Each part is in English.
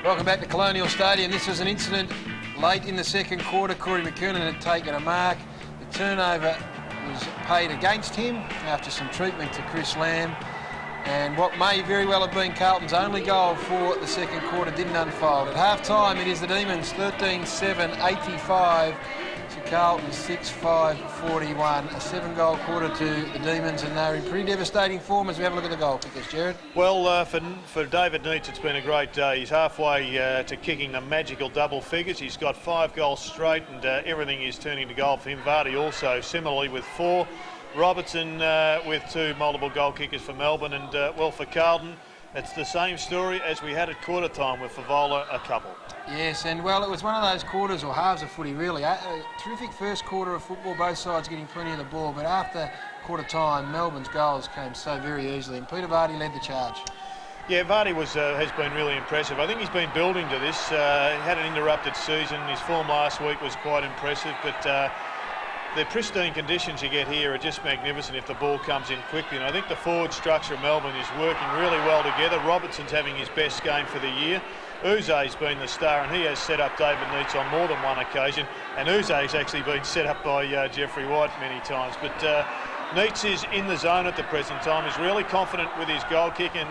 Welcome back to Colonial Stadium. This was an incident late in the second quarter. Corey McKernan had taken a mark. The turnover was paid against him after some treatment to Chris Lamb. And what may very well have been Carlton's only goal for the second quarter didn't unfold. At half-time, it is the Demons 13-7, 85 to Carlton 6-5-41. A seven-goal quarter to the Demons, and they're in pretty devastating form as we have a look at the goal kickers. Jared? Well, for David Neitz, it's been a great day. He's halfway to kicking the magical double figures. He's got 5 goals straight, and everything is turning to goal for him. Vardy also similarly with 4. Robertson with 2 multiple goal kickers for Melbourne, and well, for Carlton, it's the same story as we had at quarter time with Favola, a couple. Yes, and well, it was one of those quarters or halves of footy really. A terrific first quarter of football, both sides getting plenty of the ball, but after quarter time, Melbourne's goals came so very easily, and Peter Vardy led the charge. Yeah, Vardy has been really impressive. I think he's been building to this. He had an interrupted season. His form last week was quite impressive, but the pristine conditions you get here are just magnificent if the ball comes in quickly. And I think the forward structure of Melbourne is working really well together. Robertson's having his best game for the year. Uze's been the star, and he has set up David Neitz on more than one occasion. And Uze's actually been set up by Jeffrey White many times. But Neitz is in the zone at the present time. He's really confident with his goal kicking,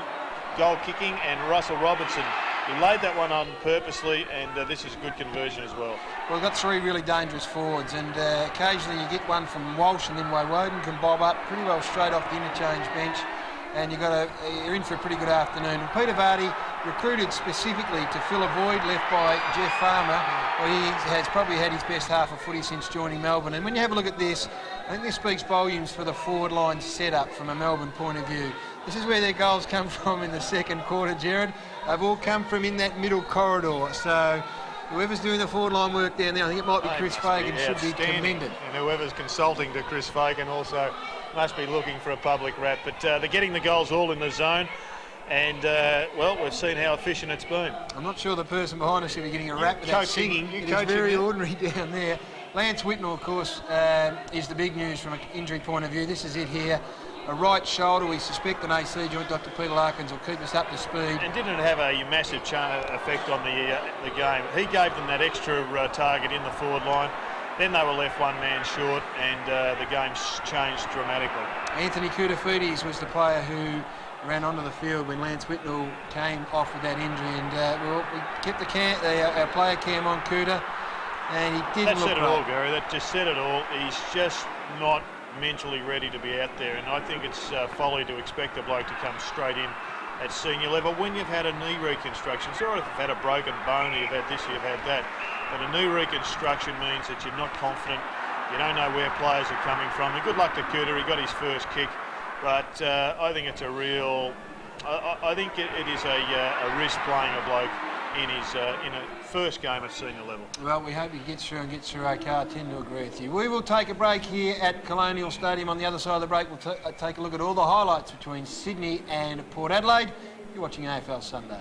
and Russell Robertson, he laid that one on purposely, and this is a good conversion as well. Well, we've got 3 really dangerous forwards, and occasionally you get one from Walsh, and then Woden can bob up pretty well straight off the interchange bench, and you're in for a pretty good afternoon. And Peter Vardy, recruited specifically to fill a void left by Jeff Farmer, well, he has probably had his best half of footy since joining Melbourne. And when you have a look at this, I think this speaks volumes for the forward line setup from a Melbourne point of view. This is where their goals come from in the second quarter, Jared. They've all come from in that middle corridor. So whoever's doing the forward line work down there, I think it might be Chris Fagan, should be commended. And whoever's consulting to Chris Fagan also must be looking for a public rap. But they're getting the goals all in the zone. And, well, we've seen how efficient it's been. I'm not sure the person behind us should be getting a rap without singing. It is very ordinary down there. Lance Whitnall, of course, is the big news from an injury point of view. This is it here. A right shoulder. We suspect an AC joint. Dr. Peter Larkins will keep us up to speed. And didn't have a massive effect on the game. He gave them that extra target in the forward line. Then they were left one man short, and the game's changed dramatically. Anthony Koutafidis was the player who ran onto the field when Lance Whitnall came off with that injury, and we kept our player cam on Kuta, and he didn't look right. That said it all, Gary. That just said it all. He's just not mentally ready to be out there, and I think it's folly to expect a bloke to come straight in at senior level when you've had a knee reconstruction. It's all right if you've had a broken bone, or you've had this, you've had that, but a knee reconstruction means that you're not confident, you don't know where players are coming from. And good luck to Kuta, he got his first kick, but I think it's a real, I think it is a risk playing a bloke in a first game at senior level. Well, we hope he gets through okay. I tend to agree with you. We will take a break here at Colonial Stadium. On the other side of the break, we'll take a look at all the highlights between Sydney and Port Adelaide. You're watching AFL Sunday.